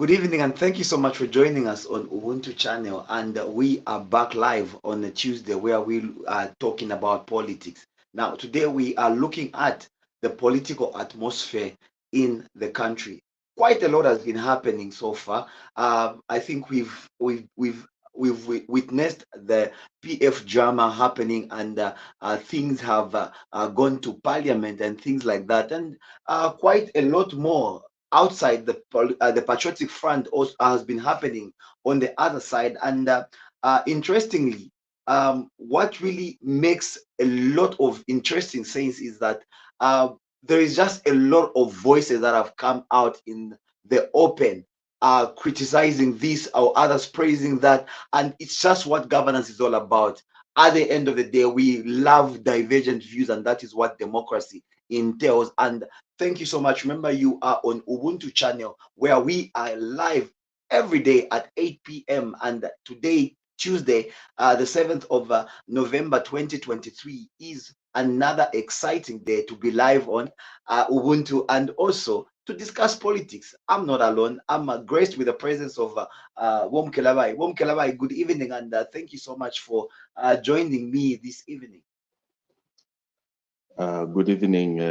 Good evening, and thank you so much for joining us on Ubuntu channel. And we are back live on a Tuesday where we are talking about politics. Now, today we are looking at the political atmosphere in the country. Quite a lot has been happening so far. I think we've witnessed the PF drama happening, and things have gone to parliament and things like that, and quite a lot more outside the patriotic front also has been happening on the other side. And interestingly, what really makes a lot of interesting things is that there is just a lot of voices that have come out in the open, criticizing this or others praising that, and it's just what governance is all about. At the end of the day, we love divergent views, and that is what democracy entails. And thank you so much. Remember, you are on Ubuntu channel where we are live every day at 8 p.m. And today, Tuesday, the 7th of November 2023, is another exciting day to be live on Ubuntu and also to discuss politics. I'm not alone. I'm graced with the presence of Mukelabai. Mukelabai, good evening, and thank you so much for joining me this evening. Good evening,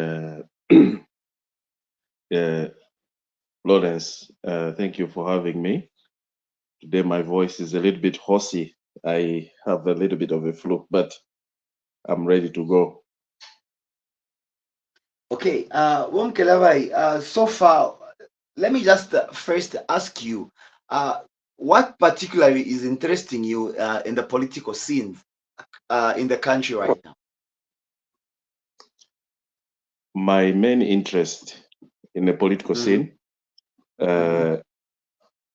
uh, Lawrence. Thank you for having me. Today, my voice is a little bit hoarse. I have a little bit of a flu, but I'm ready to go. Okay, Mukelabai, so far, let me just first ask you, uh, what particularly is interesting you in the political scene in the country right now? My main interest in the political Mm-hmm, scene, mm-hmm,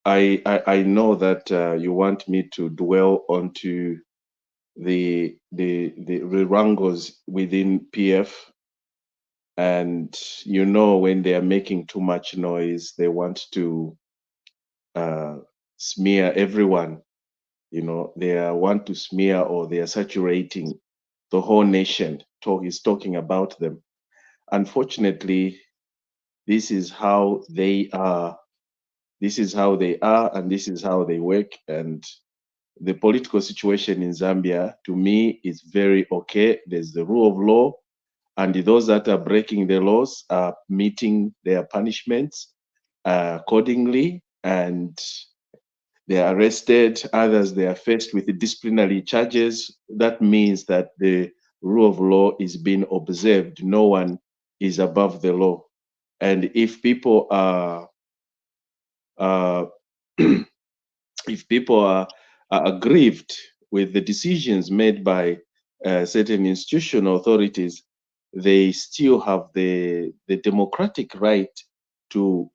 uh, I know that you want me to dwell onto the wrangles within PF, and when they are making too much noise, they want to uh, smear everyone. They want to smear, or they are saturating the whole nation. Is talking about them. Unfortunately, this is how they are. This is how they are, and this is how they work. And the political situation in Zambia, to me, is very okay. There's the rule of law, and those that are breaking the laws are meeting their punishments accordingly, and they are arrested. Others, they are faced with disciplinary charges. That means that the rule of law is being observed. No one is above the law. And if people are uh, if people are aggrieved with the decisions made by certain institutional authorities, they still have the democratic right to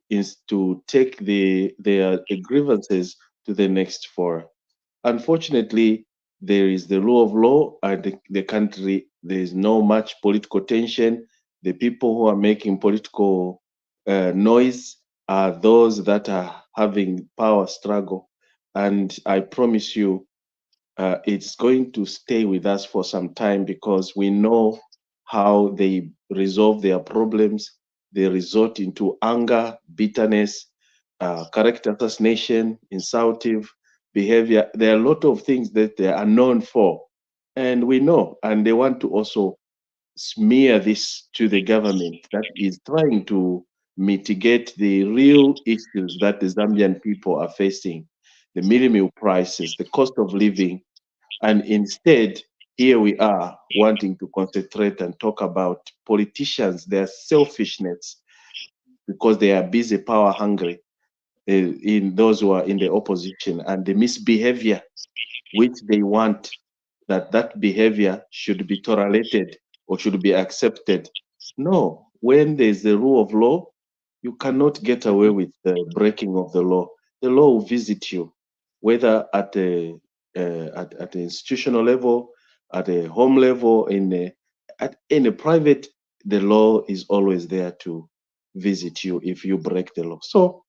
take their grievances to the next forum. Unfortunately, there is the rule of law, and the country, there is no much political tension. The people who are making political noise are those that are having power struggle. And I promise you, it's going to stay with us for some time, because we know how they resolve their problems. They resort into anger, bitterness, character assassination, insultive behavior. There are a lot of things that they are known for, and we know, and they want to also smear this to the government that is trying to mitigate the real issues that the Zambian people are facing, the minimum prices, the cost of living. And instead, here we are wanting to concentrate and talk about politicians, their selfishness, because they are busy, power hungry, in those who are in the opposition, and the misbehavior which they want, that behavior should be tolerated or should be accepted. No, when there's the rule of law, you cannot get away mm-hmm, with the breaking of the law. The law will visit you, whether at the institutional level, at a home level, in a private. The law is always there to visit you if you break the law. So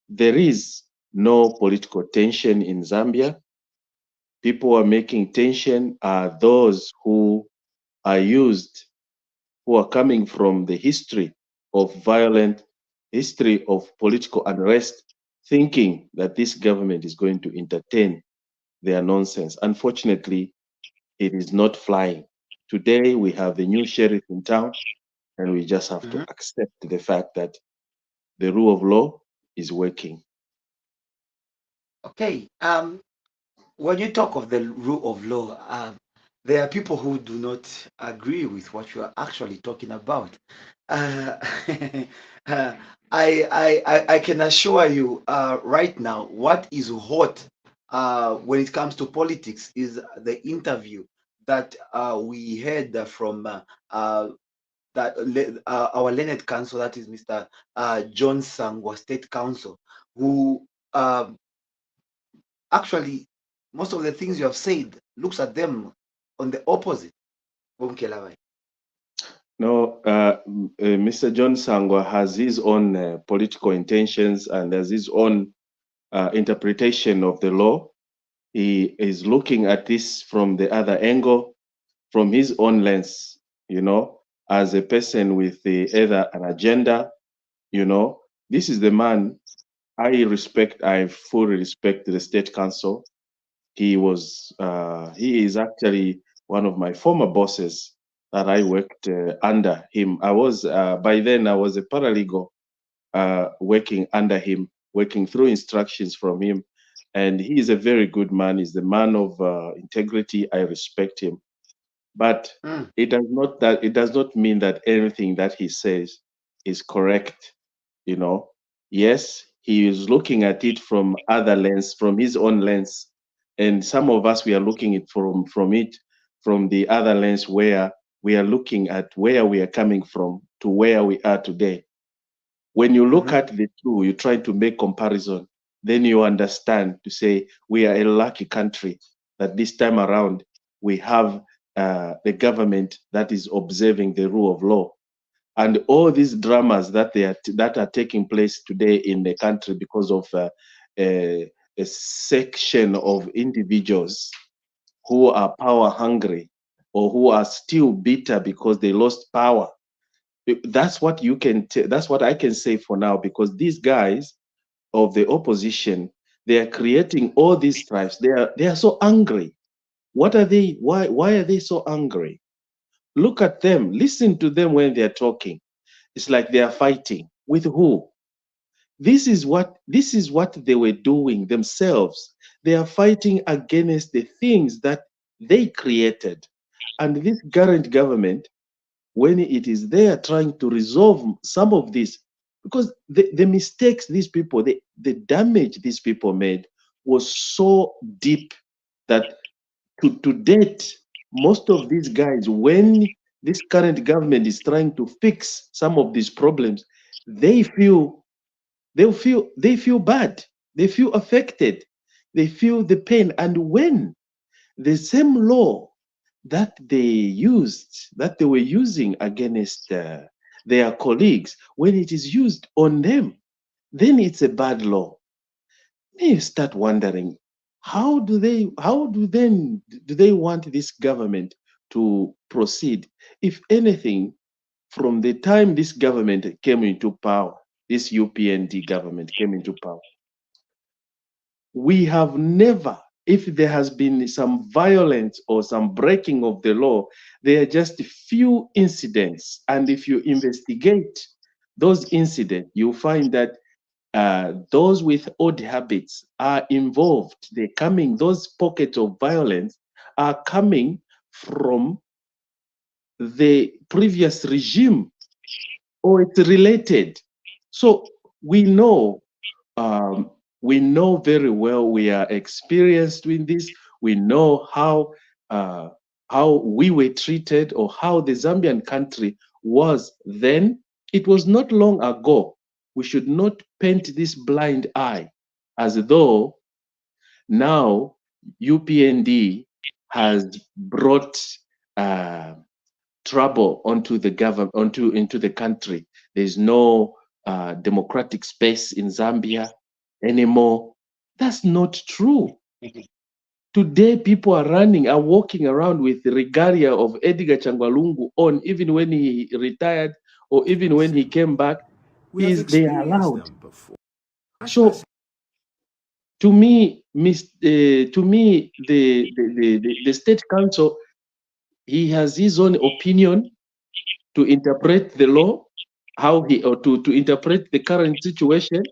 there is no political tension in Zambia. People who are making tension are those who are used, who are coming from the history of violent, history of political unrest. thinking that this government is going to entertain their nonsense. Unfortunately, it is not flying. Today, we have the new sheriff in town, and we just have to Mhm. accept the fact that the rule of law is working. Okay. When you talk of the rule of law, there are people who do not agree with what you are actually talking about. Uh, uh, I can assure you right now, what is hot when it comes to politics is the interview that we had from our Learned Council, that is Mr. John Sangwa, State Council, who actually, most of the things you have said looks at them on the opposite. Mukelabai. No, Mr. John Sangwa has his own political intentions and has his own interpretation of the law. He is looking at this from the other angle, from his own lens, you know, as a person with either an agenda, you know. This is the man I respect, I fully respect the State Council. He is actually one of my former bosses that I worked under him. By then, I was a paralegal working under him, working through instructions from him. And he is a very good man. He's a man of integrity. I respect him. But Mm, it does not mean that anything that he says is correct. You know, yes, he is looking at it from other lens, from his own lens, and some of us we are looking it from the other lens where we are looking at where we are coming from to where we are today. When you look mhm, at the two, you try to make comparison, then you understand to say we are a lucky country that this time around we have the government that is observing the rule of law. And all these dramas that are taking place today in the country because of a section of individuals who are power hungry or who are still bitter because they lost power. That's what I can say for now, because these guys of the opposition, they are creating all these strifes. They are so angry. What are they? Why are they so angry? Look at them. Listen to them when they are talking. It's like they are fighting with who? This is what they were doing themselves. They are fighting against the things that they created. And this current government, when it is there trying to resolve some of this, because the mistakes these people, the damage these people made was so deep that to date, most of these guys, when this current government is trying to fix some of these problems, they feel they feel bad, they feel affected, they feel the pain. And when the same law that they were using against their colleagues, when it is used on them, then it's a bad law. Then you start wondering, how do they want this government to proceed? If anything, from the time this government came into power, this UPND government came into power, we have never, if there has been some violence or some breaking of the law, there are just few incidents. And if you investigate those incidents, you find that those with odd habits are involved. Those pockets of violence are coming from the previous regime, or it's related. So we know, um, we know very well, we are experienced in this. We know how we were treated, or how the Zambian country was then. It was not long ago. We should not paint this blind eye as though now UPND has brought uh, trouble onto the government, onto into the country. There's no democratic space in Zambia anymore. That's not true. Today, people are walking around with the regalia of Edgar Changwalungu on, even when he retired or even when he came back, We have they are experienced allowed. them before. So To me, the state council, he has his own opinion to interpret the law, how he or to interpret the current situation,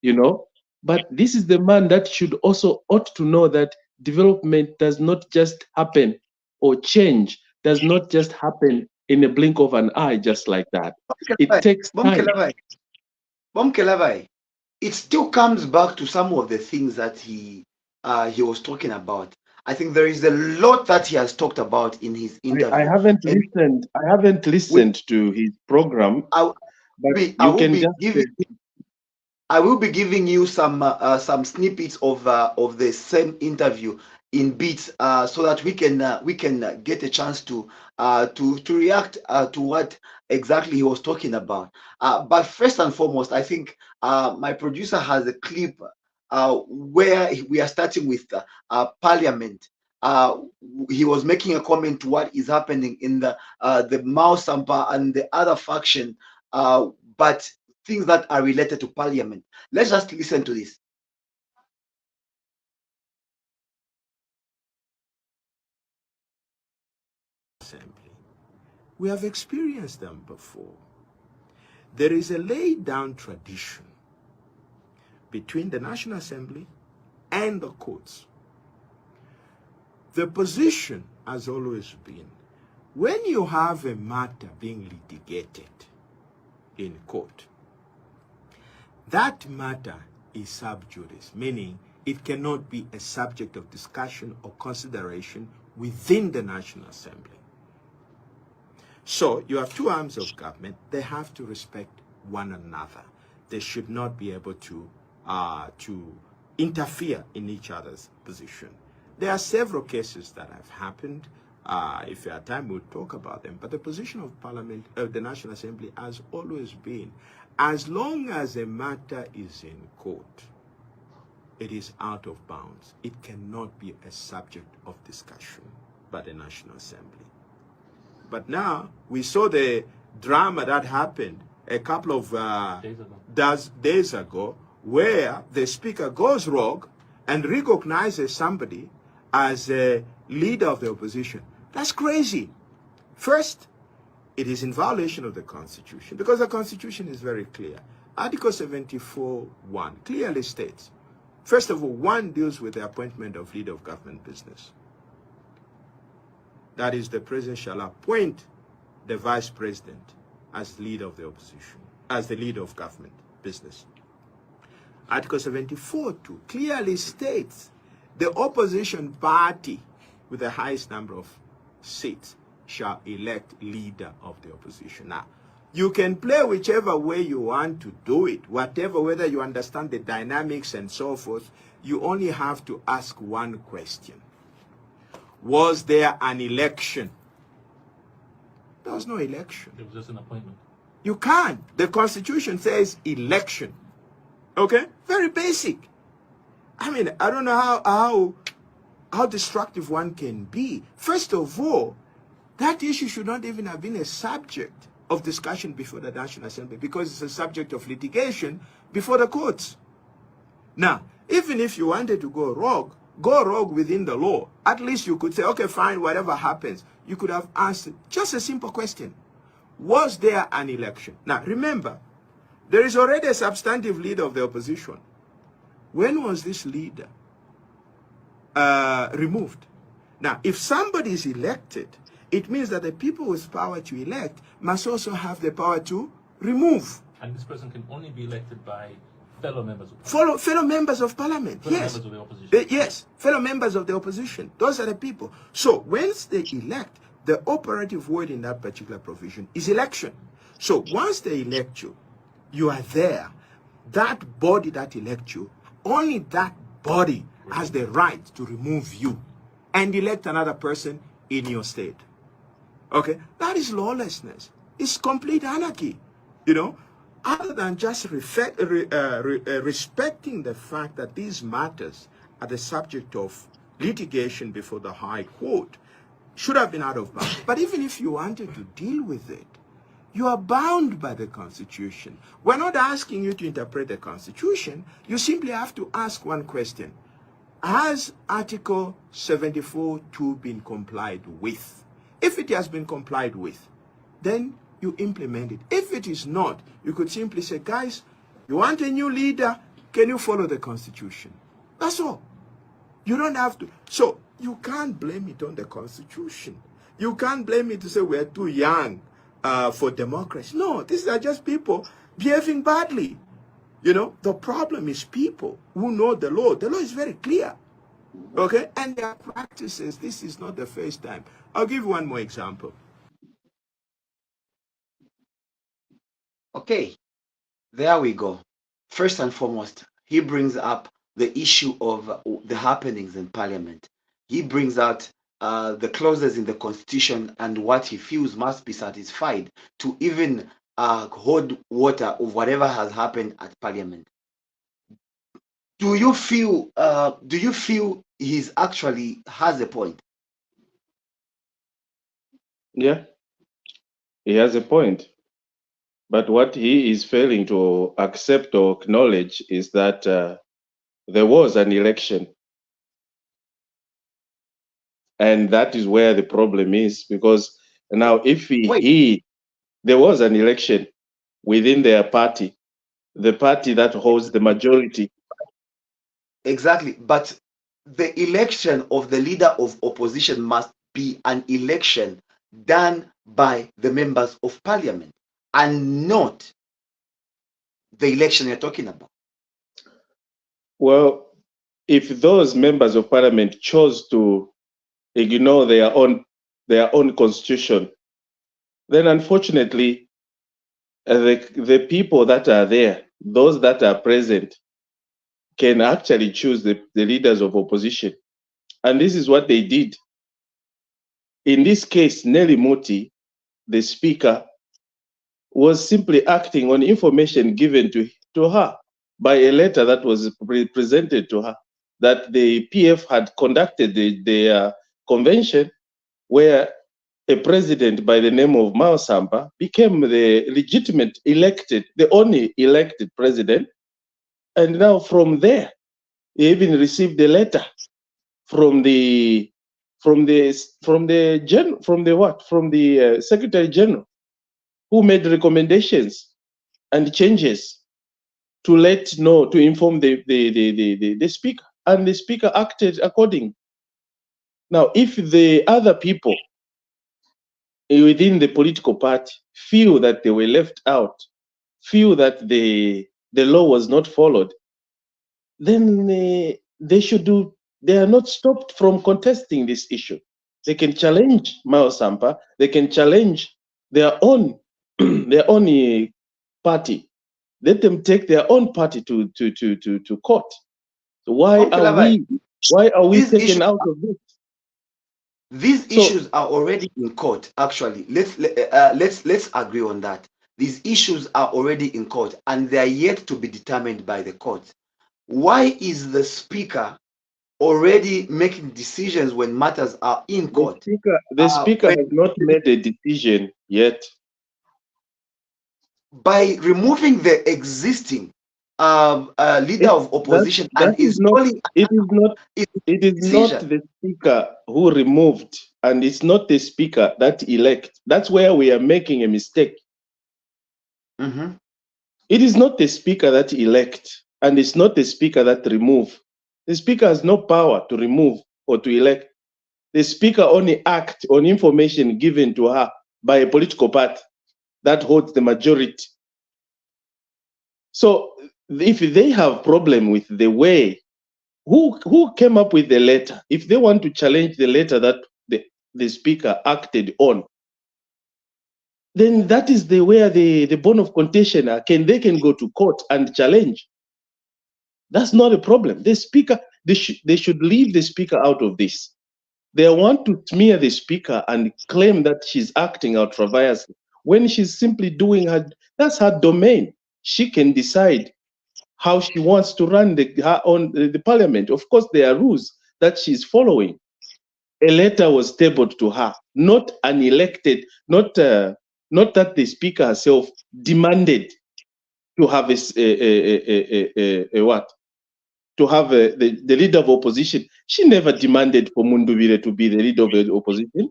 you know. But this is the man that should also ought to know that development does not just happen, or change does not just happen in a blink of an eye, just like that. It takes time. Mukelabai, it still comes back to some of the things that he was talking about. I think there is a lot that he has talked about in his I interview, haven't and listened. I haven't we, listened to his program, but I you will can be just giving you some snippets of the same interview in bits, so that we can get a chance to react to what exactly he was talking about. But first and foremost, I think my producer has a clip where we are starting with Parliament. Uh, he was making a comment to what is happening in the Mao Sampa and the other faction, but things that are related to Parliament. Let's just listen to this. Assembly. We have experienced them before. There is a laid down tradition between the National Assembly and the courts. The position has always been, when you have a matter being litigated in court, that matter is sub judice, meaning it cannot be a subject of discussion or consideration within the National Assembly. So you have two arms of government. They have to respect one another. They should not be able to interfere in each other's position. There are several cases that have happened. If we have time, we'll talk about them. But the position of Parliament, the National Assembly, has always been, as long as a matter is in court, it is out of bounds. It cannot be a subject of discussion by the National Assembly. But now we saw the drama that happened a couple of days ago, where the speaker goes rogue and recognizes somebody as a leader of the opposition. That's crazy. First, it is in violation of the Constitution, because the Constitution is very clear. Article 74(1) clearly states, first of all, 1 deals with the appointment of leader of government business. That is, the president shall appoint the vice president as leader of the opposition, as the leader of government business. Article 74(2) clearly states the opposition party with the highest number of seats shall elect leader of the opposition. Now, you can play whichever way you want to do it, whatever, whether you understand the dynamics and so forth. You only have to ask one question. Was there an election? There was no election. It was just an appointment. You can't. The Constitution says election. Okay? Very basic. I mean, I don't know how destructive one can be. First of all, that issue should not even have been a subject of discussion before the National Assembly, because it's a subject of litigation before the courts. Now, even if you wanted to go rogue within the law. At least you could say, okay, fine, whatever happens. You could have answered just a simple question. Was there an election? Now, remember, there is already a substantive leader of the opposition. When was this leader removed? Now, if somebody is elected, it means that the people with power to elect must also have the power to remove. And this person can only be elected by fellow members of Parliament. Fellow members of Parliament, fellow yes. members of the opposition. Yes, fellow members of the opposition. Those are the people. So once they elect, the operative word in that particular provision is election. So once they elect you, you are there. That body that elects you, only that body has the right to remove you and elect another person in your state. Okay? That is lawlessness. It's complete anarchy. You know? Other than just respecting the fact that these matters are the subject of litigation before the High Court, should have been out of bounds. But even if you wanted to deal with it, You are bound by the Constitution. We're not asking you to interpret the Constitution. You simply have to ask one question. Has Article 74(2) been complied with? If it has been complied with, then you implement it. If it is not, you could simply say, guys, you want a new leader, can you follow the Constitution? That's all. You don't have to. So you can't blame it on the Constitution. You can't blame it to say we're too young for democracy. No, these are just people behaving badly. You know, the problem is people who know the law. The law is very clear. Okay? And their practices, this is not the first time. I'll give you one more example. Okay, there we go. First and foremost, he brings up the issue of the happenings in parliament. He brings out the clauses in the constitution and what he feels must be satisfied to even hold water of whatever has happened at parliament. Do you feel he's actually has a point? Yeah, he has a point. But what he is failing to accept or acknowledge is that there was an election. And that is where the problem is, because now if there was an election within their party, the party that holds the majority. Exactly, but the election of the leader of opposition must be an election done by the members of parliament and not the election you're talking about. Well, if those members of parliament chose to ignore their own constitution, then unfortunately, the people that are there, those that are present, can actually choose the leaders of opposition. And this is what they did. In this case, Nelly Muti, the speaker, was simply acting on information given to her by a letter that was presented to her, that the PF had conducted the convention where a president by the name of Mao Samba became the legitimate elected, the only elected president. And now from there, he even received a letter from the Secretary General, who made recommendations and changes to inform the speaker, and the speaker acted according. Now, if the other people within the political party feel that they were left out, feel that the law was not followed, then they are not stopped from contesting this issue. They can challenge Mao Sampa, they can challenge their own party. Let them take their own party to court. So why are we taken out of this? These issues are already in court. Actually, let's agree on that. These issues are already in court and they are yet to be determined by the court. Why is the speaker already making decisions when matters are in court? The speaker has not made a decision yet. By removing the existing leader of opposition it is not the speaker who removed, and it's not the speaker that elect. That's where we are making a mistake. Mm-hmm. It is not the speaker that elect, and it's not the speaker that remove. The speaker has no power to remove or to elect. The speaker only acts on information given to her by a political party that holds the majority. So if they have problem with the way, who came up with the letter? If they want to challenge the letter that the speaker acted on, then that is where the bone of contention are. They can go to court and challenge. That's not a problem. The speaker, they should leave the speaker out of this. They want to smear the speaker and claim that she's acting ultra-viriously when she's simply doing that's her domain. She can decide how she wants to run the parliament. Of course, there are rules that she's following. A letter was tabled to her, not an elected, not not that the speaker herself demanded to have a what? To have the leader of opposition. She never demanded for Munduvire to be the leader of the opposition.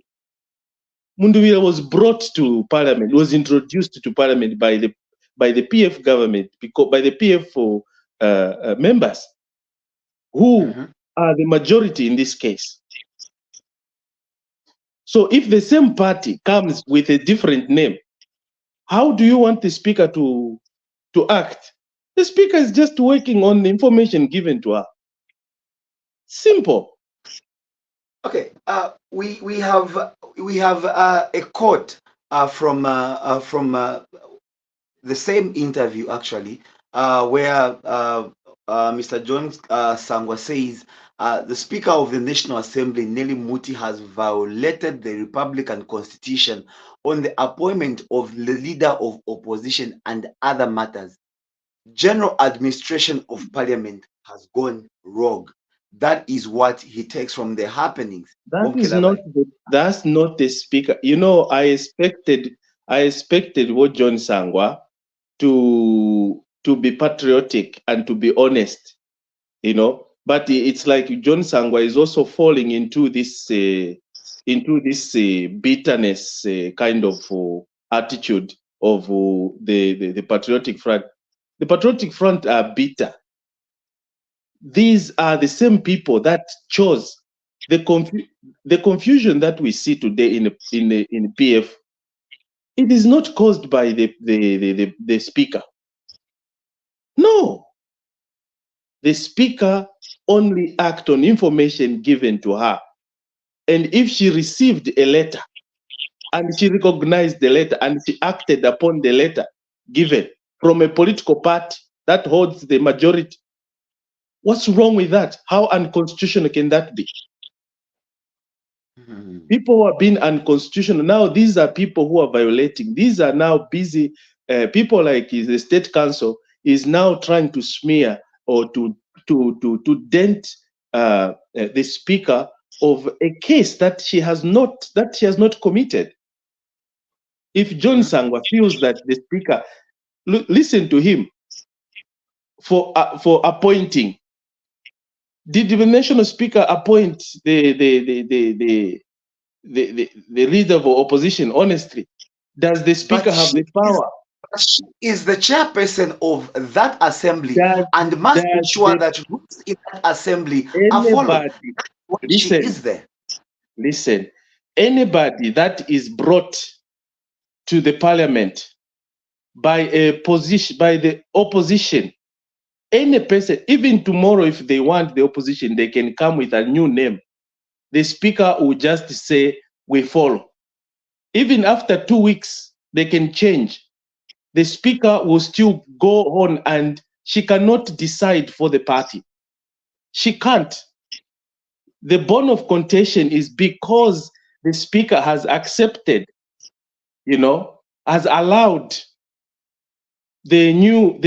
Munduvire was brought to parliament, was introduced to parliament by the PF government, because by the PF members, who Mm-hmm. are the majority in this case. So if the same party comes with a different name, how do you want the speaker to act? The speaker is just working on the information given to her. Simple. Okay. We have a quote from the same interview actually, where Mr. John Sangwa says the Speaker of the National Assembly, Nelly Muti, has violated the Republican Constitution on the appointment of the leader of opposition and other matters. General administration of parliament has gone rogue. That is what he takes from the happenings. Mumkelabai. That's not the speaker. You know, I expected what John Sangwa to be patriotic and to be honest, you know. But it's like John Sangwa is also falling into this bitterness kind of attitude of the Patriotic Front. The Patriotic Front are bitter. These are the same people that chose the confusion that we see today in PF. It is not caused by the speaker. No, the speaker only act on information given to her. And if she received a letter and she recognized the letter and she acted upon the letter given from a political party that holds the majority, what's wrong with that? How unconstitutional can that be? Mhm. People who are being unconstitutional now, these are people who are violating. These are now busy people like the state council is now trying to smear or to dent the speaker of a case that she has not committed. If John Mhm. Sangwa feels that the speaker, listen to him for appointing. Did the national speaker appoint the leader of opposition? Honestly, does the speaker But have she the is, power? she is the chairperson of that assembly Does and must does ensure the that rules in that assembly are followed. anybody Why she listen is there? listen anybody that is brought to the parliament by the opposition, any person, even tomorrow, if they want the opposition, they can come with a new name. The speaker will just say we follow. Even after 2 weeks, they can change. The speaker will still go on and she cannot decide for the party. She can't. The bone of contention is because the speaker has accepted, has allowed the new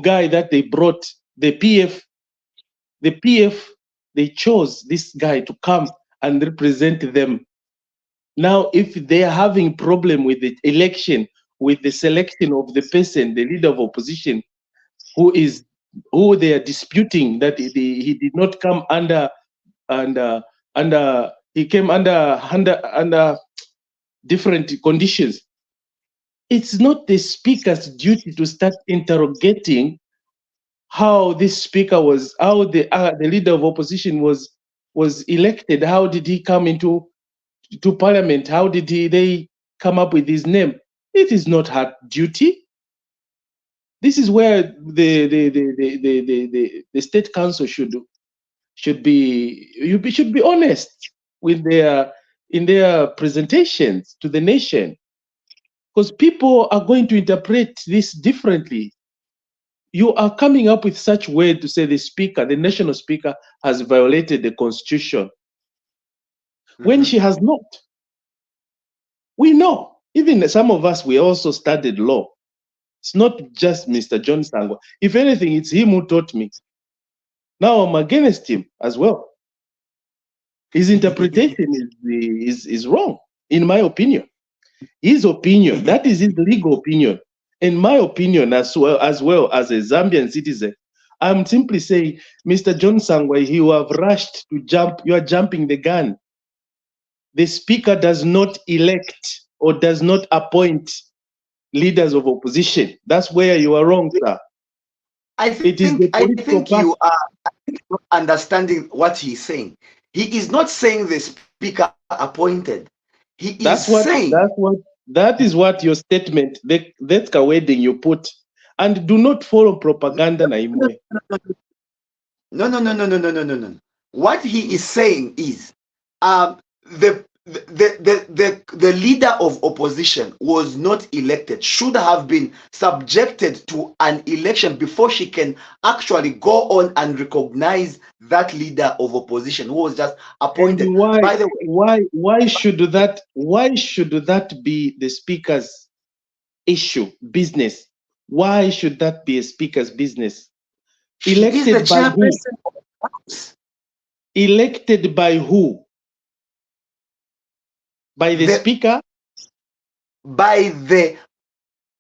guy that they brought, the PF, they chose this guy to come and represent them. Now, if they are having problem with the election, with the selection of the person, the leader of opposition, who they are disputing that he did not come under he came under different conditions. It's not the speaker's duty to start interrogating how this speaker was, how the leader of opposition was elected. How did he come into parliament? How did they come up with his name? It is not her duty. This is where the state council should be honest with in their presentations to the nation, because people are going to interpret this differently. You are coming up with such word to say the national speaker has violated the constitution when Mhm. she has not. We know, even some of us, we also studied law. It's not just Mr. John Sangwa. If anything, it's him who taught me. Now I'm against him as well. His interpretation is wrong, in my opinion. His opinion, that is his legal opinion. In my opinion, as well as a Zambian citizen, I'm simply saying, Mr. John Sangwa, you have rushed to jump, you are jumping the gun. The speaker does not elect or does not appoint leaders of opposition. That's where you are wrong, sir. It is the I political think you party. are not understanding what he's saying. He is not saying the speaker appointed. He is saying That is what your statement, that's a wedding you put. And do not follow propaganda na imwe. no. What he is saying is the leader of opposition was not elected, should have been subjected to an election before she can actually go on and recognize that leader of opposition who was just appointed. And why By the way, why should that be the speaker's issue, business? Why should that be a speaker's business? she is the Elected by who? chairperson of the House. Elected by who? By the speaker? By the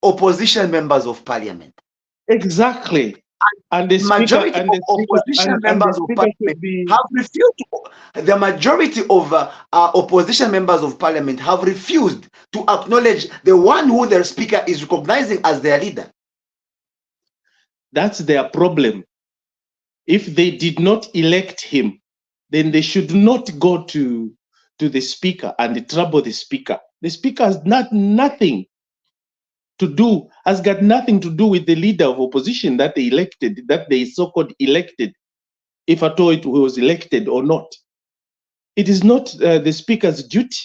opposition members of parliament. Exactly. And the speaker Majority and of the speaker opposition and the members of speaker parliament should be have refused. The majority of opposition members of parliament have refused to acknowledge the one who their speaker is recognizing as their leader. That's their problem. If they did not elect him, then they should not go to the speaker and trouble the speaker. The speaker has nothing to do, has got nothing to do with the leader of opposition that they elected, that they so-called elected, if at all it was elected or not. It is not the speaker's duty.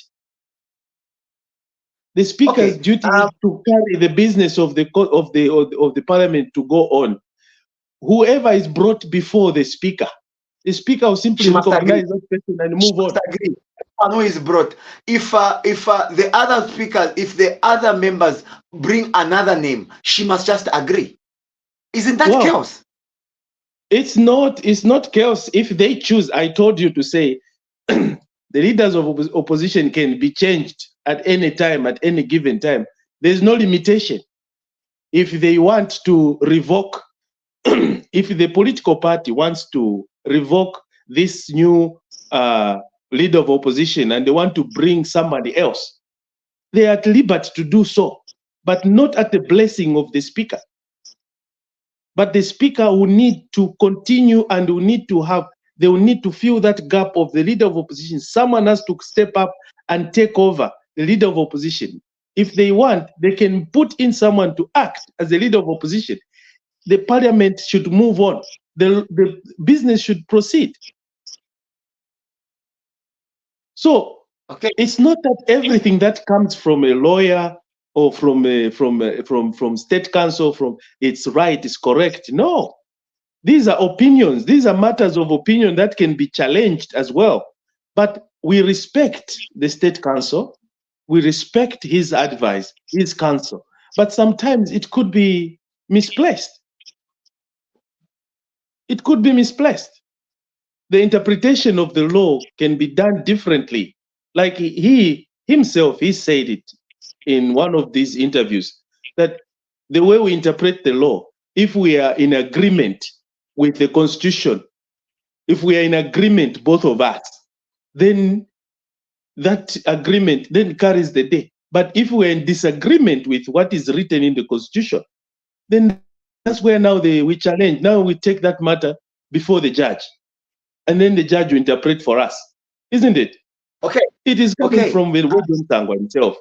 The speaker's duty is to carry the business of the parliament to go on. Whoever is brought before the speaker will simply recognize that person and move on. Agree. Who is brought? If the other speakers, if the other members bring another name, she must just agree. Isn't that chaos? It's not chaos if they choose. I told you to say the leaders of opposition can be changed at any time, at any given time. There's no limitation. If they want to revoke, if the political party wants to revoke this new leader of opposition and they want to bring somebody else, they are at liberty to do so, but not at the blessing of the speaker. But the speaker will need to continue and they will need to fill that gap of the leader of opposition. Someone has to step up and take over the leader of opposition. If they want, they can put in someone to act as the leader of opposition. The parliament should move on. The business should proceed. So it's not that everything that comes from a lawyer or from state council, it's right, it's correct. No, these are opinions. These are matters of opinion that can be challenged as well. But we respect the state council. We respect his advice, his counsel. But sometimes it could be misplaced. It could be misplaced. The interpretation of the law can be done differently. Like he himself, he said it in one of these interviews, that the way we interpret the law, if we are in agreement with the Constitution, if we are in agreement, both of us, then that agreement then carries the day. But if we're in disagreement with what is written in the Constitution, then that's where now we challenge. Now we take that matter before the judge, and then the judge will interpret for us, isn't it? Okay. It is coming from the John Sangwa himself.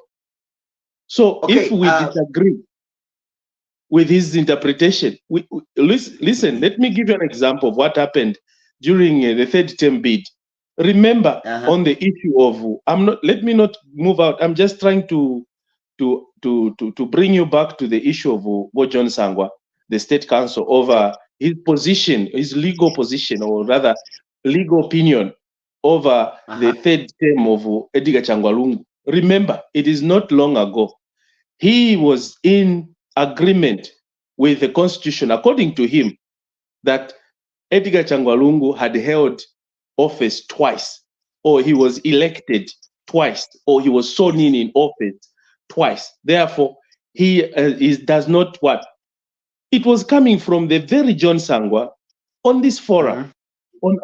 So if we disagree with his interpretation, listen, let me give you an example of what happened during the third term bid. Remember, on the issue of, let me not move out. I'm just trying to bring you back to the issue of John Sangwa, the state council, over his position, his legal position, or rather legal opinion over the third term of Edgar Changwalungu. Remember, it is not long ago. He was in agreement with the Constitution, according to him, that Edgar Changwalungu had held office twice, or he was elected twice, or he was sworn in office twice. Therefore, he does not what? It was coming from the very John Sangwa on this forum, Mhm.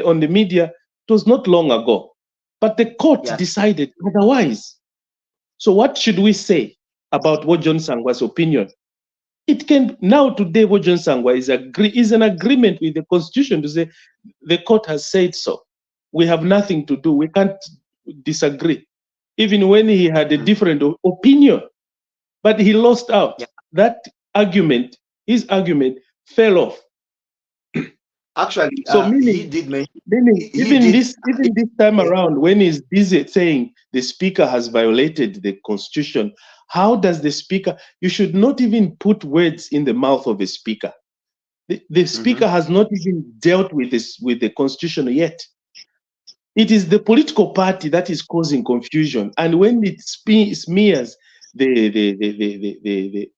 on the media. It was not long ago, but the court Yeah. decided otherwise. So what should we say about what John Sangwa's opinion? It can now today what John Sangwa is an agreement with the constitution to say the court has said so. We have nothing to do. We can't disagree. Even when he had a Mm. different opinion, but he lost out. Yeah. That argument, his argument, fell off. Actually, So he meaning, did mention. meaning He even did. this time around, when he's busy saying the speaker has violated the constitution, how does the speaker? You should not even put words in the mouth of a speaker. The Mhm. speaker has not even dealt with this with the constitution yet. It is the political party that is causing confusion, and when it smears the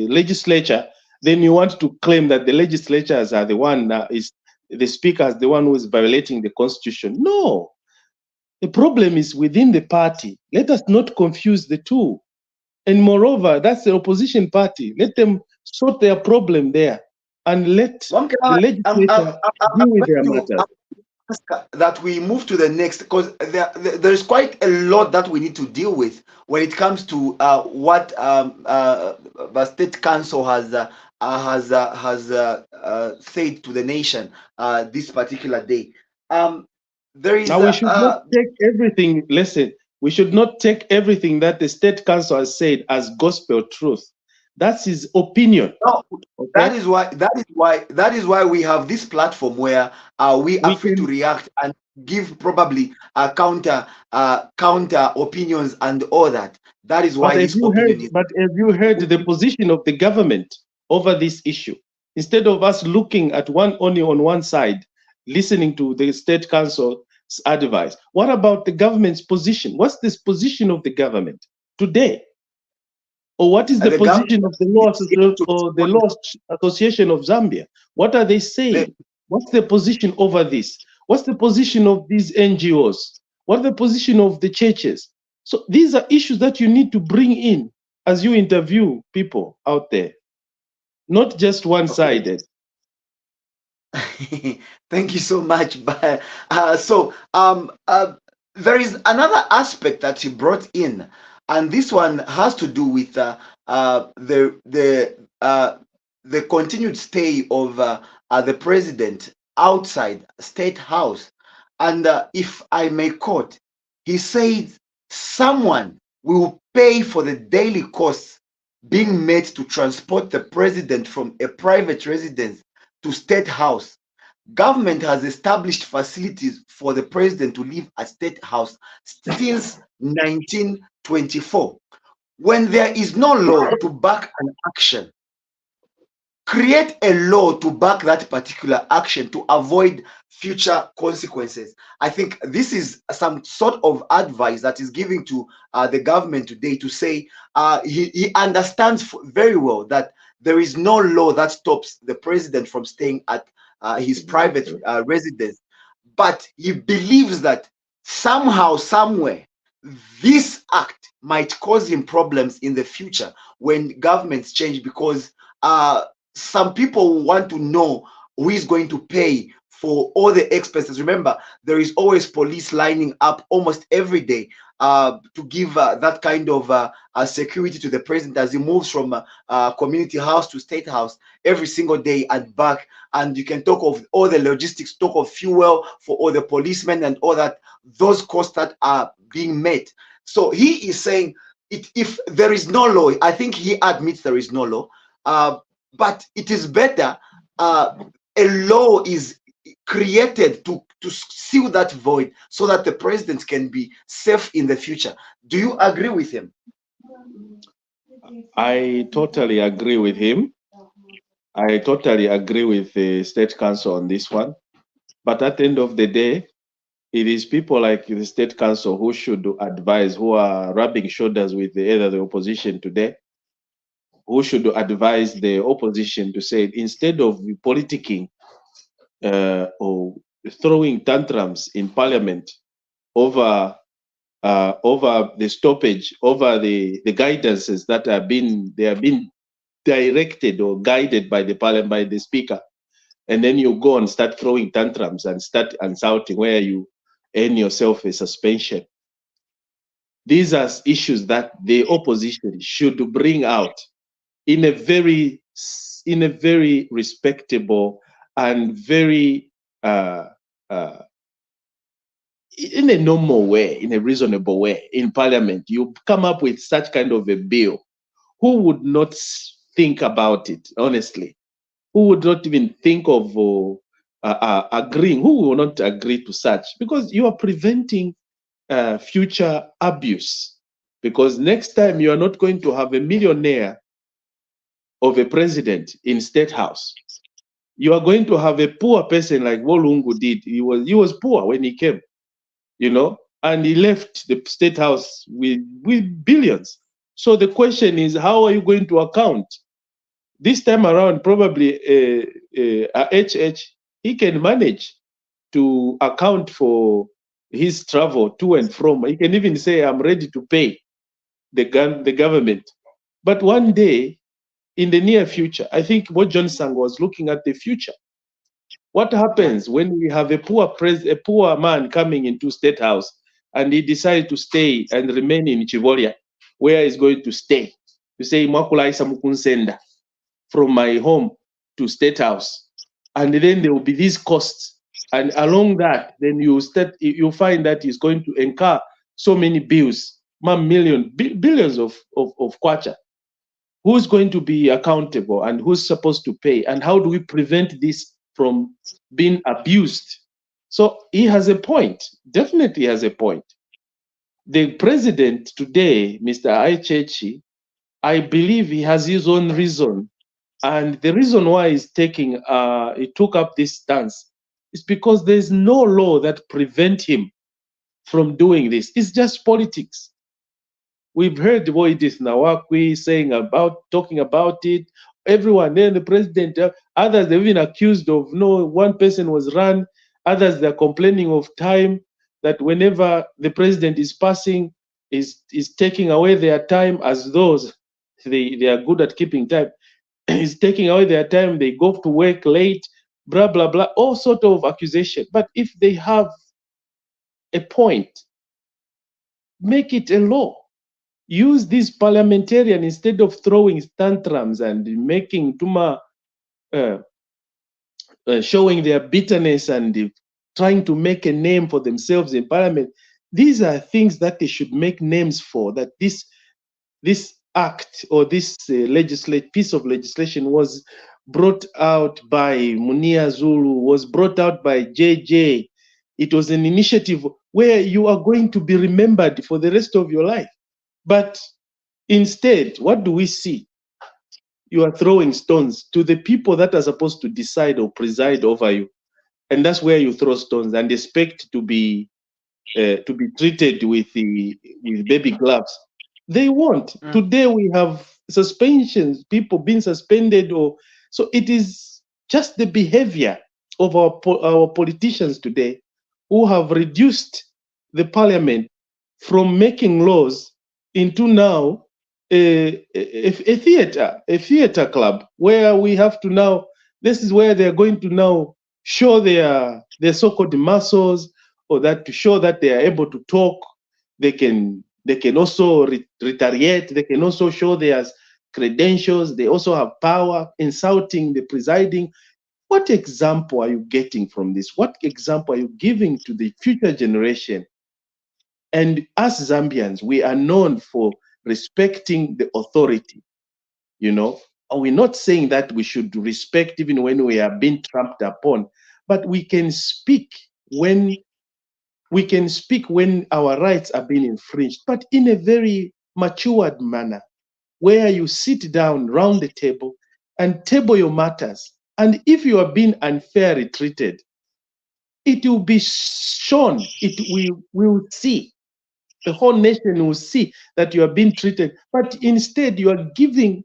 legislature, then you want to claim that the legislatures are the one is the speaker is the one who is violating the constitution. No, the problem is within the party. Let us not confuse the two. And moreover, that's the opposition party. Let them sort their problem there, and let the Mukelabai, legislature deal I'm with their going to matters. ask that we move to the next, because there's quite a lot that we need to deal with when it comes to what the state council has said to the nation this particular day. Um, there Now is we should not take everything. Listen, we should not take everything that the state council has said as gospel truth. That's his opinion. no, Okay, that is why we have this platform where we are we free to can. react and give probably counter opinions and all that. That is But why have this you heard? opinion is. But have you heard the position of the government over this issue? Instead of us looking at one only on one side, listening to the state council's advice, what about the government's position? What's this position of the government today? Or what is the The government position of the is able to or the respond. Law Association of Zambia? What are they The, saying? What's the position over this? What's the position of these NGOs? What's the position of the churches? So these are issues that you need to bring in as you interview people out there, not just okay. one-sided. Thank you so much. But there is another aspect that you brought in, and this one has to do with uh, the the uh, the continued stay of the president outside State House. And if I may quote, he said, "Someone will pay for the daily costs being made to transport the president from a private residence to State House. Government has established facilities for the president to live at State House since 1924. When there is no law to back an action, create a law to back that particular action to avoid future consequences." I think this is some sort of advice that is giving to the government today to say he understands very well that there is no law that stops the president from staying at his private Exactly. residence, but he believes that somehow, somewhere, this act might cause him problems in the future when governments change, because some people want to know who is going to pay for all the expenses. Remember, there is always police lining up almost every day to give that kind of security to the president as he moves from community house to State House every single day and back. And you can talk of all the logistics, talk of fuel for all the policemen and all that, those costs that are being met. So he is saying, if there is no law, I think he admits there is no law, but it is better a law is created to seal that void so that the president can be safe in the future. Do you agree with him? I totally agree with him. I totally agree with the state council on this one. But at the end of the day, it is people like the state council who should advise, who are rubbing shoulders with either the opposition today, who should advise the opposition to say, instead of politicking or throwing tantrums in parliament over over the stoppage, over the guidances that have been directed or guided by the parliament, by the speaker, and then you go and start throwing tantrums and start insulting where you earn yourself a suspension. These are issues that the opposition should bring out in a very respectable and very uh, in a normal way, in a reasonable way in parliament. You come up with such kind of a bill. Who would not think about it, honestly? Who would not even think of agreeing? Who will not agree to such? Because you are preventing future abuse. Because next time you are not going to have a millionaire of a president in State House. You are going to have a poor person like Wolungu did. He was poor when he came, and he left the State House with billions. So the question is, how are you going to account? This time around, probably HH, he can manage to account for his travel to and from. He can even say, I'm ready to pay the government. But one day, in the near future, I think what Johnson was looking at the future. What happens when we have a poor man coming into State House and he decides to stay and remain in Chivolia, where he's going to stay? You say, Mwakulai Samukunsenda, from my home to State House. And then there will be these costs. And along that, then you find that he's going to incur so many bills, billions of kwacha. Who's going to be accountable and who's supposed to pay? And how do we prevent this from being abused? So he has a point, definitely has a point. The president today, Mr. Aichechi, I believe he has his own reason. And the reason why he took up this stance is because there's no law that prevent him from doing this. It's just politics. We've heard Edith Nawakwi talking about it. Everyone, then the president, others they've been accused of, no, one person was run. Others they're complaining of time, that whenever the president is passing, is taking away their time, as those they are good at keeping time. Is taking away their time. They go to work late, blah blah blah, all sort of accusation. But if they have a point, make it a law. Use this parliamentarian instead of throwing tantrums and making showing their bitterness and trying to make a name for themselves in parliament. These are things that they should make names for. That this act or this piece of legislation was brought out by Munia Zulu, was brought out by JJ. It was an initiative where you are going to be remembered for the rest of your life. But instead, what do we see? You are throwing stones to the people that are supposed to decide or preside over you. And that's where you throw stones and expect to be treated with baby gloves. They won't. Today we have suspensions, people being suspended, so it is just the behavior of our politicians today who have reduced the parliament from making laws into now a theater club where we have to now. This is where they're going to now show their so-called muscles, or that to show that they are able to talk. They can also retaliate. They can also show their credentials. They also have power, insulting the presiding. What example are you getting from this? What example are you giving to the future generation? And as Zambians, we are known for respecting the authority. Are we not saying that we should respect even when we are being trampled upon? But we can speak when our rights are being infringed, but in a very matured manner, where you sit down round the table and table your matters. And if you are being unfairly treated, it will be shown. We will see. The whole nation will see that you are being treated. But instead, you are giving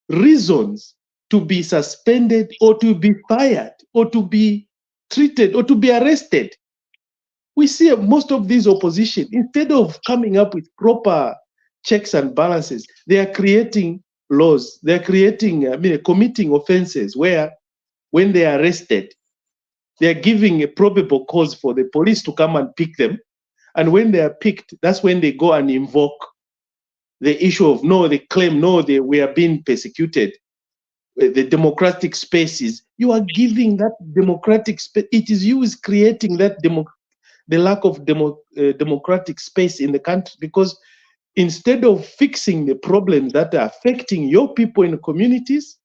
reasons to be suspended or to be fired or to be treated or to be arrested. We see most of these opposition, instead of coming up with proper checks and balances, they are creating laws. They're creating, committing offenses where when they are arrested, they are giving a probable cause for the police to come and pick them. And when they are picked, that's when they go and invoke the issue of no, they claim no, we are being persecuted. The democratic spaces, you are giving that democratic space. It is you is creating that the lack of democratic space in the country, because instead of fixing the problems that are affecting your people in the communities,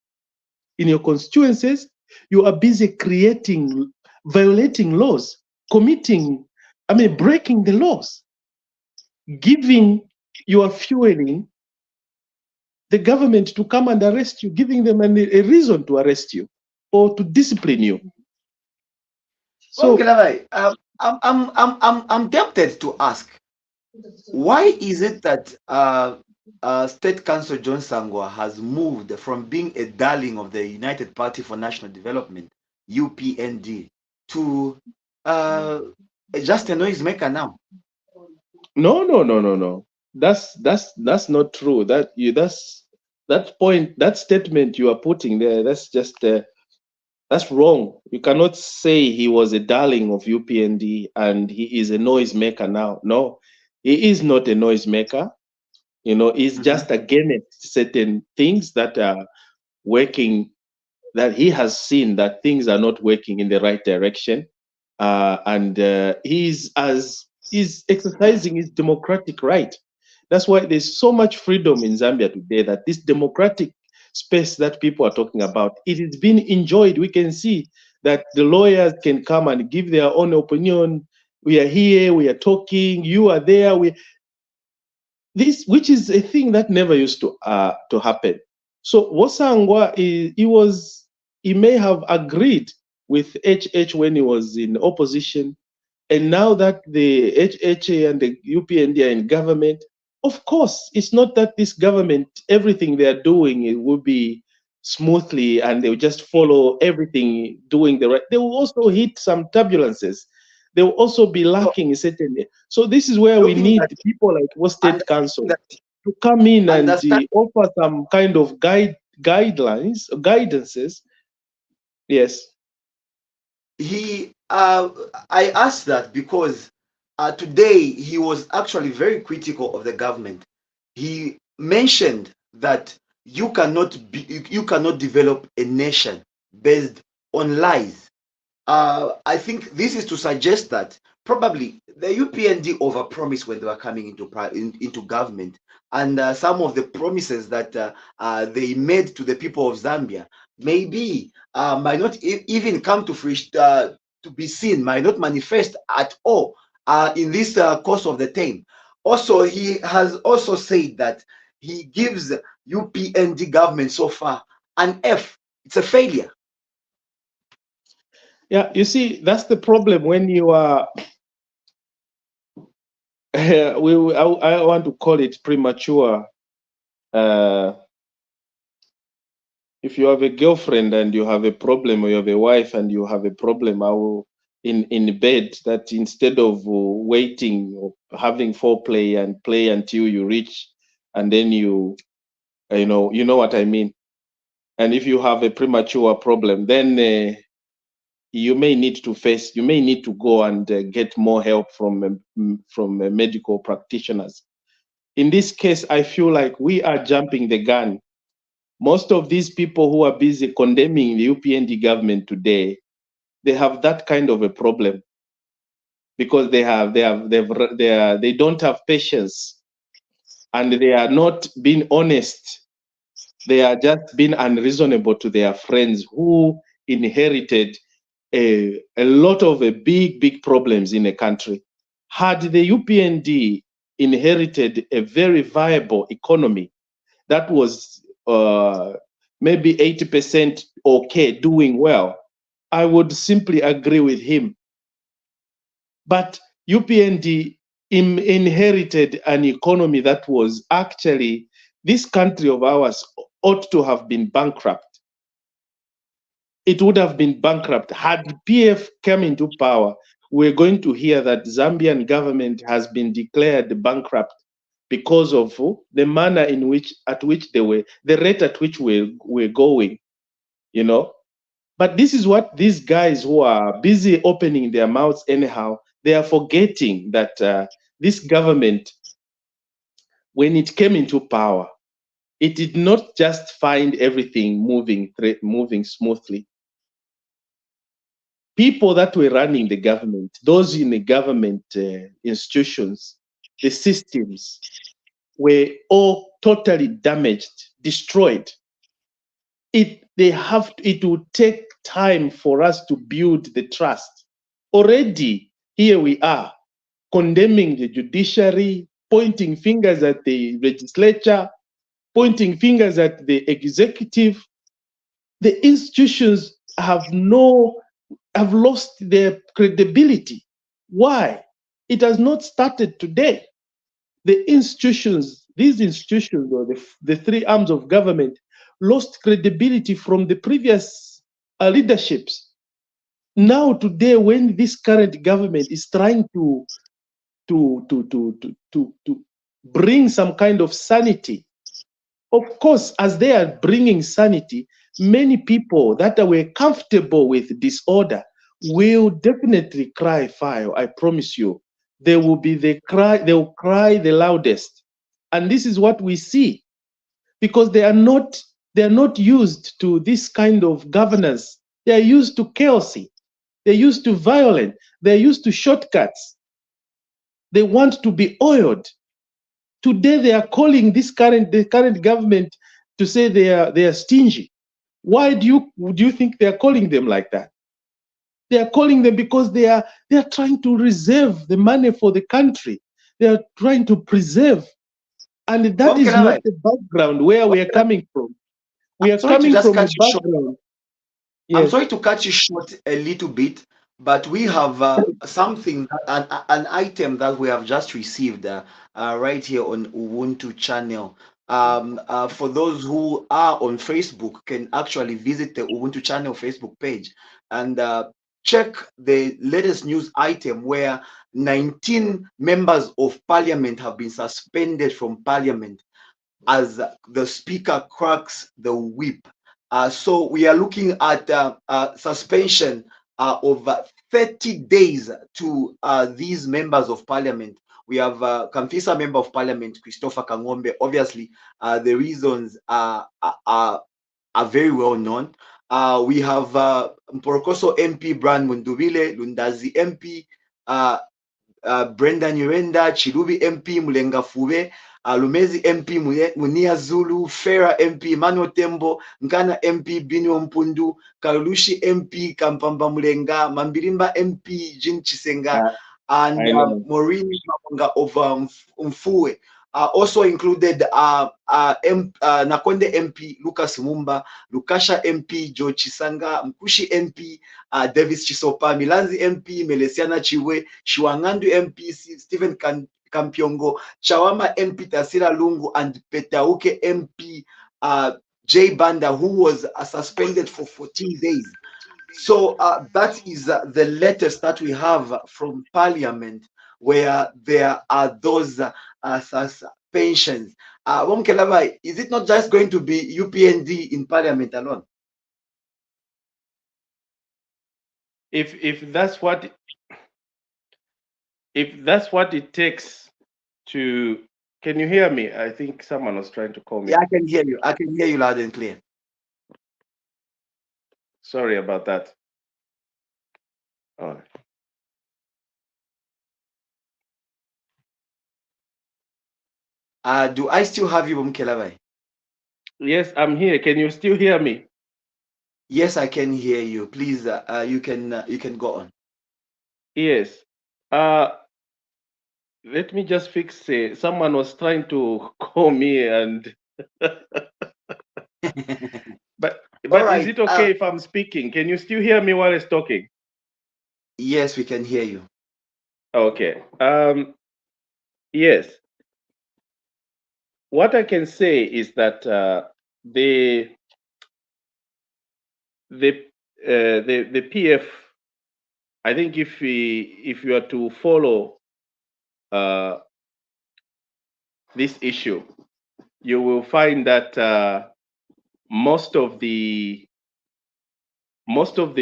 in your constituencies, you are busy creating, violating laws, breaking the laws, you are fueling the government to come and arrest you, giving them a reason to arrest you or to discipline you. Well, So, Mukelabai, I'm tempted to ask, why is it that State Council John Sangwa has moved from being a darling of the United Party for National Development, UPND, to uh, just a noisemaker now? no. That's not true. That point, that statement you are putting there, that's just that's wrong. You cannot say he was a darling of UPND and he is a noisemaker now. No, he is not a noisemaker. He's Mhm. just against certain things that are working, that he has seen that things are not working in the right direction, and he's exercising his democratic right. That's why there's so much freedom in Zambia today, that this democratic space that people are talking about, it is being enjoyed. We can see that the lawyers can come and give their own opinion. We are here, we are talking, you are there. This, which is a thing that never used to happen. So Wosangwa, he may have agreed with HH when he was in opposition, and now that the HHA and the UPND are in government, of course, it's not that this government, everything they are doing, it will be smoothly and they will just follow everything doing the right. They will also hit some turbulences. They will also be So, lacking in certain. So this is where we looking need at people like what State understanding Council that, to come in and understand offer some kind of guidelines, guidances. Yes. he I asked that because today he was actually very critical of the government. He mentioned that you cannot develop a nation based on lies. I think this is to suggest that probably the UPND overpromised when they were coming into government, and some of the promises that they made to the people of Zambia maybe might not even come to be seen, might not manifest at all in this course of the term. Also, he has also said that he gives UPND government so far an F. It's a failure. Yeah, you see, that's the problem when you are I want to call it premature. Uh, if you have a girlfriend and you have a problem, or you have a wife and you have a problem, I will in bed, that instead of waiting or having foreplay and play until you reach, and then you know what I mean. And if you have a premature problem, then you may need to go and get more help from medical practitioners. In this case, I feel like we are jumping the gun. Most of these people who are busy condemning the UPND government today, they have that kind of a problem, because they don't have patience, and they are not being honest. They are just being unreasonable to their friends who inherited a lot of big problems in a country. Had the UPND inherited a very viable economy that was maybe 80% okay, doing well, I would simply agree with him. But UPND inherited an economy that was actually, this country of ours ought to have been bankrupt. It would have been bankrupt had PF come into power we're going to hear that Zambian government has been declared bankrupt because of the manner in which at which they were, the rate at which we're going, you know. But this is what these guys who are busy opening their mouths anyhow, they are forgetting that this government, when it came into power, it did not just find everything moving smoothly. People that were running the government, those in the government institutions, the systems were all totally damaged, destroyed. It would take time for us to build the trust. Already, here we are, condemning the judiciary, pointing fingers at the legislature, pointing fingers at the executive. The institutions have lost their credibility. Why? It has not started today. These institutions, or the three arms of government, lost credibility from the previous leaderships. Now, today, when this current government is trying to bring some kind of sanity, of course, as they are bringing sanity, many people that were comfortable with disorder will definitely cry foul. I promise you. They will cry the loudest. And this is what we see, because they're not used to this kind of governance. They are used to chaos. They're used to violence. They're used to shortcuts. They want to be oiled. Today they are calling the current government to say they are stingy. Why do you think they are calling them like that? They are calling them because they are trying to reserve the money for the country. They are trying to preserve, and that is not Mukelabai, the background where we are coming from. We I'm are sorry to coming just from a cut you short. background. I'm Yes. sorry to cut you short a little bit, but we have something, an item that we have just received right here on Ubuntu channel. For those who are on Facebook, can actually visit the Ubuntu channel Facebook page and check the latest news item where 19 members of parliament have been suspended from parliament as the speaker cracks the whip. So we are looking at suspension of 30 days to these members of parliament. We have Kamfisa member of parliament, Christopher Kangombe. Obviously, the reasons are very well known. We have Mporokoso MP Brian Mundubile, Lundazi MP, Brenda Nyirenda, Chilubi MP, Mulenga Fube, Lumezi MP, Munia Zulu, Fera MP, Mano Tembo, Nkana MP, Binyo Mpundu, Kalushi MP, Kampamba Mulenga, Mambirimba MP, Jin Chisenga, and I know. Maureen Mamunga of Mfue. Also included Nakonde MP, Lucas Mumba, Lukasha MP, Joe Chisanga, Mkushi MP, Davis Chisopa, Milanzi MP, Melesiana Chiwe, Shiwangandu MP, Stephen Kampiongo, Chawama MP, Tasira Lungu, and Petauke MP, Jay Banda, who was suspended for 14 days. So that is the latest that we have from Parliament, where there are those suspensions. Mukelabai, is it not just going to be UPND in Parliament alone? If that's what it takes to, can you hear me? I think someone was trying to call me. Yeah, I can hear you. I can hear you loud and clear. Sorry about that. All right. Do I still have you, Mukelabai? Yes, I'm here. Can you still hear me? Yes, I can hear you. Please, you can go on. Yes. Let me just fix it. Someone was trying to call me, and but All is right. it okay if I'm speaking? Can you still hear me while I'm talking? Yes, we can hear you. Okay. Yes. What I can say is that the PF I think if you are to follow uh, this issue, you will find that most of the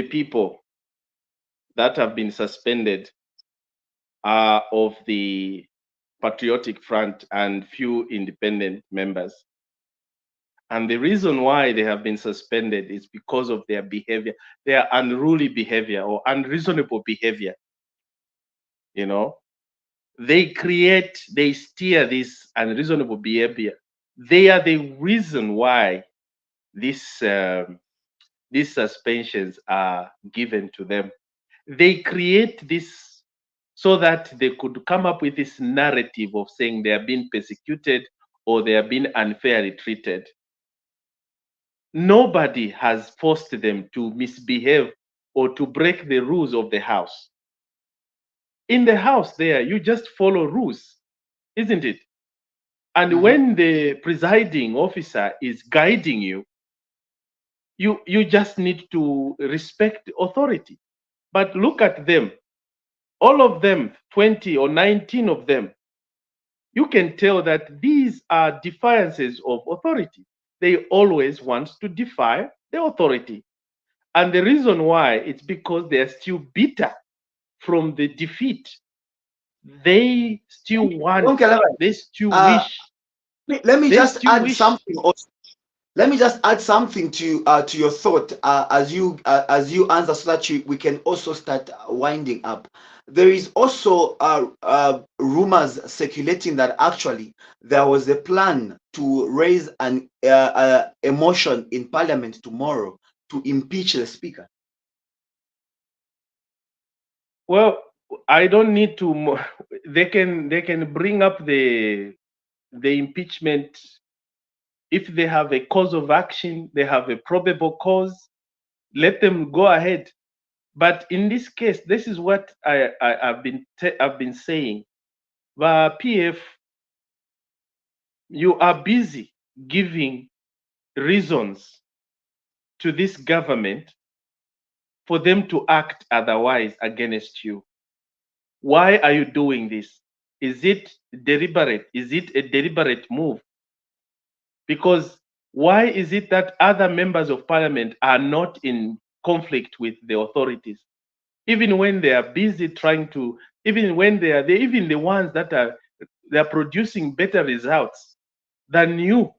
people that have been suspended are of the Patriotic Front and few independent members. And the reason why they have been suspended is because of their behavior, their unruly behavior or unreasonable behavior. You know, they steer this unreasonable behavior. They are the reason why this these suspensions are given to them. They create this so that they could come up with this narrative of saying they are being persecuted or they are being unfairly treated. Nobody has forced them to misbehave or to break the rules of the house. In the house there, you just follow rules, isn't it? And Mhm. when the presiding officer is guiding you, you just need to respect authority. But look at them, all of them, 20 or 19 of them, you can tell that these are defiances of authority. They always want to defy the authority. And the reason why, it's because they are still bitter from the defeat. They still want, Mukelabai, they still uh, wish, let me they just still add wish. something also. Let me just add something to your thought as you answer, so that we can also start winding up. There is also rumors circulating that actually there was a plan to raise a motion in Parliament tomorrow to impeach the speaker. Well, I don't need to. They can bring up the impeachment if they have a cause of action. They have a probable cause. Let them go ahead. But in this case, this is what I've been saying. The PF, you are busy giving reasons to this government for them to act otherwise against you. Why are you doing this? Is it deliberate? Is it a deliberate move? Because why is it that other members of parliament are not in conflict with the authorities? Even when they are busy trying to, even when they even the ones that are producing better results than you.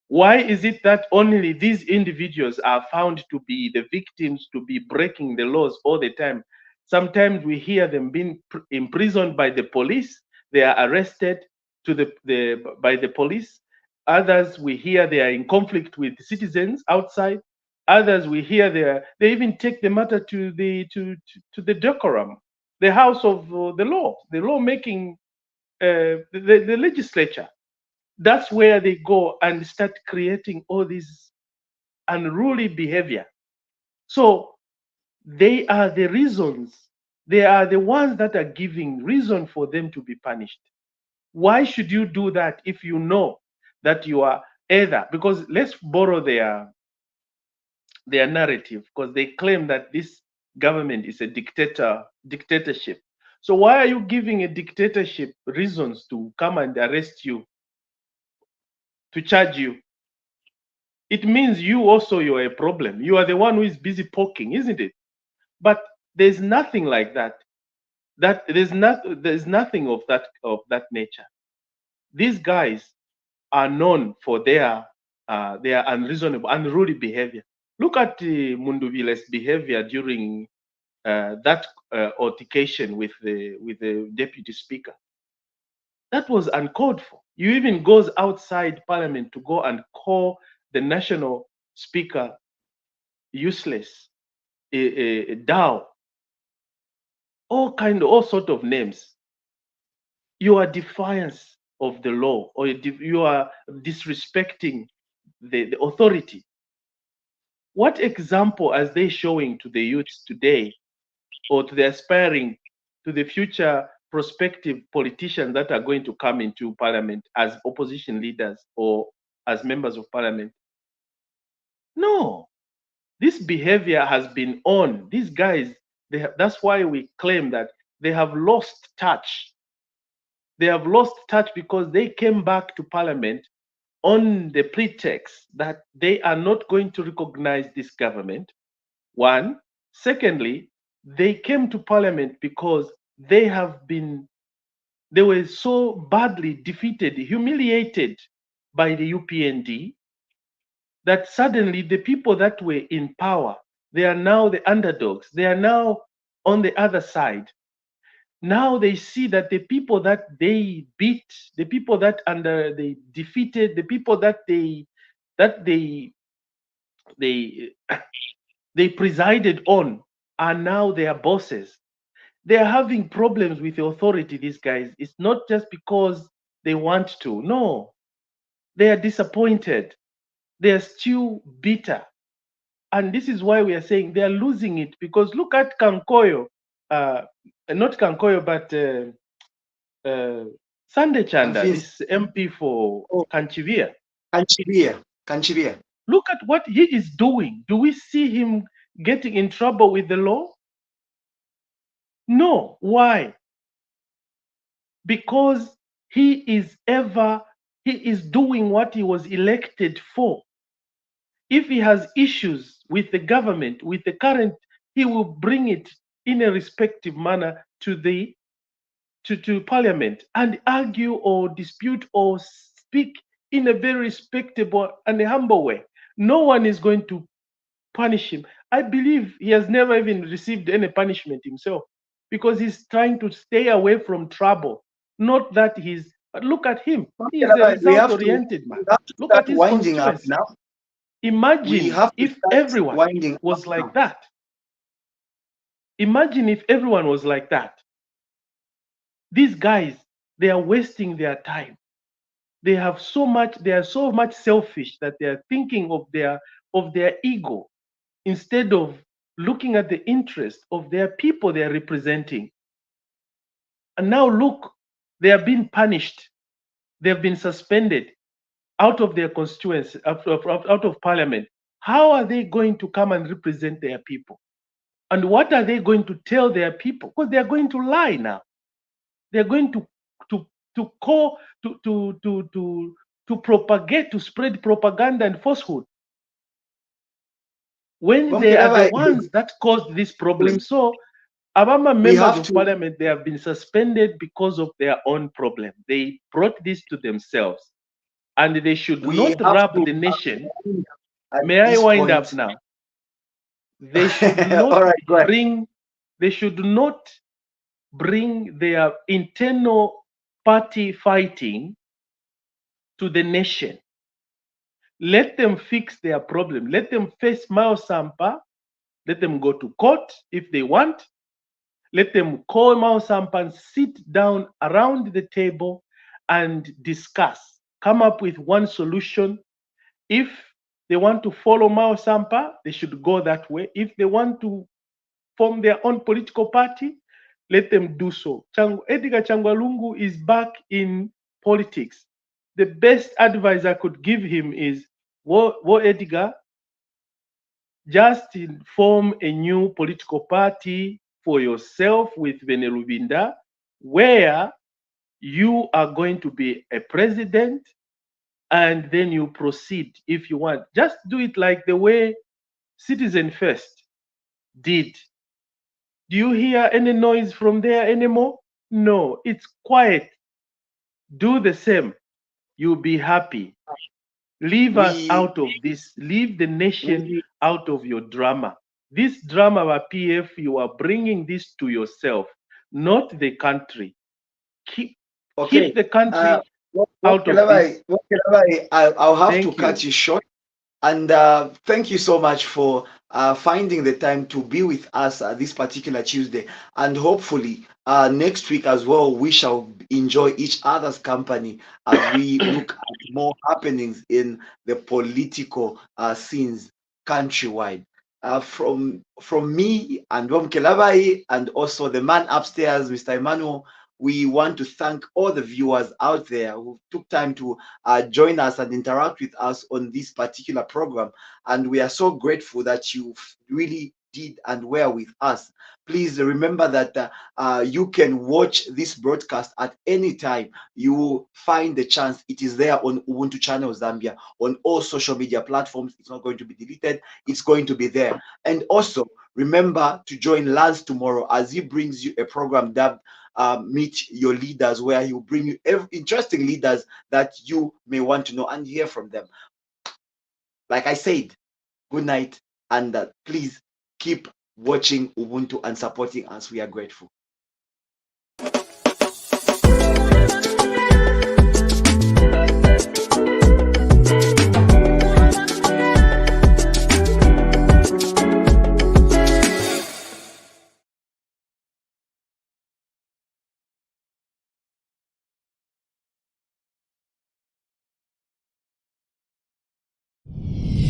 Why is it that only these individuals are found to be the victims, to be breaking the laws all the time? Sometimes we hear them being imprisoned by the police. They are arrested by the police. Others we hear they are in conflict with citizens outside. Others we hear they even take the matter to the decorum, the house of the law, the lawmaking, the legislature. That's where they go and start creating all this unruly behavior. So they are the reasons. They are the ones that are giving reason for them to be punished. Why should you do that if you know that you are either, because let's borrow their narrative, because they claim that this government is a dictatorship. So why are you giving a dictatorship reasons to come and arrest you, to charge you? It means you also, you're a problem. You are the one who is busy poking, isn't it? But there's nothing like that. There's nothing of that nature. These guys are known for their unreasonable, unruly behavior. Look at Munduvile's behavior during that altercation with the deputy speaker. That was uncalled for. You even goes outside parliament to go and call the national speaker useless, a Dow, all sort of names. You are defiance of the law, or you are disrespecting the authority. What example are they showing to the youths today, or to the aspiring, to the future prospective politicians that are going to come into parliament as opposition leaders or as members of parliament? No, this behavior has been on. These guys, That's why we claim that they have lost touch. They have lost touch because they came back to parliament on the pretext that they are not going to recognize this government. One. Secondly, they came to parliament because they were so badly defeated, humiliated by the UPND, that suddenly the people that were in power, they are now the underdogs. They are now on the other side. Now they see that the people that they beat, the people that they defeated, the people that they they presided on are now their bosses. They are having problems with the authority, these guys. It's not just because they want to. No, they are disappointed. They are still bitter. And this is why we are saying they are losing it, because look at Kankoyo, not Kankoyo, but Sande Chanda, Convinced. this MP for Oh, Kanchivia. Kanchibia. Look at what he is doing. Do we see him getting in trouble with the law? No. Why? Because he is doing what he was elected for. If he has issues with the government, with the current, he will bring it in a respective manner to parliament and argue or dispute or speak in a very respectable and a humble way. No one is going to punish him. I believe he has never even received any punishment himself, because he's trying to stay away from trouble. Not that but look at him. He is a We result oriented we man. have to Look at start his winding up constituency. now. We Imagine have to if start everyone winding up was like now. that. Imagine if everyone was like that. These guys, they are wasting their time. They are so much selfish that they are thinking of their ego instead of looking at the interest of their people they are representing. And now look, they are being punished. They have been suspended out of their constituency, out of parliament. How are they going to come and represent their people? And what are they going to tell their people? Because they are going to lie now. They're going to to call to propagate, to spread propaganda and falsehood when they are the Mukelabai, ones that caused this problem. we, So Abama we members have of to, parliament, they have been suspended because of their own problem. They brought this to themselves, and they should we not have rob to the nation. at May I this wind up point. now? They should not All right, go ahead. bring they should not bring their internal party fighting to the nation. Let them fix their problem. Let them face Mao Sampa. Let them go to court if they want. Let them call Mao Sampa and sit down around the table and discuss. Come up with one solution. If they want to follow Mao Sampa, they should go that way. If they want to form their own political party, let them do so. Edgar Changwalungu is back in politics. The best advice I could give him is, Edgar, just form a new political party for yourself with Venerubinda, where you are going to be a president, and then you proceed if you want. Just do it like the way Citizen First did. Do you hear any noise from there anymore? No, it's quiet. Do the same. You'll be happy. Leave us We out of this. Leave the nation we out of your drama. This drama of PF, you are bringing this to yourself, not the country. Keep, okay. keep the country out of this. Mukelabai, I'll have to Thank cut you. you short. And thank you so much for finding the time to be with us this particular Tuesday. And hopefully, next week as well, we shall enjoy each other's company as we look at more happenings in the political scenes countrywide. From me and Rom Kelabai, and also the man upstairs, Mr. Emmanuel, we want to thank all the viewers out there who took time to join us and interact with us on this particular program. And we are so grateful that you really did and were with us. Please remember that you can watch this broadcast at any time you find the chance. It is there on Ubuntu Channel Zambia on all social media platforms. It's not going to be deleted. It's going to be there. And also remember to join Lance tomorrow as he brings you a program that meet your leaders, where he will bring you interesting leaders that you may want to know and hear from them. Like I said, good night, and please keep watching Ubuntu and supporting us. We are grateful.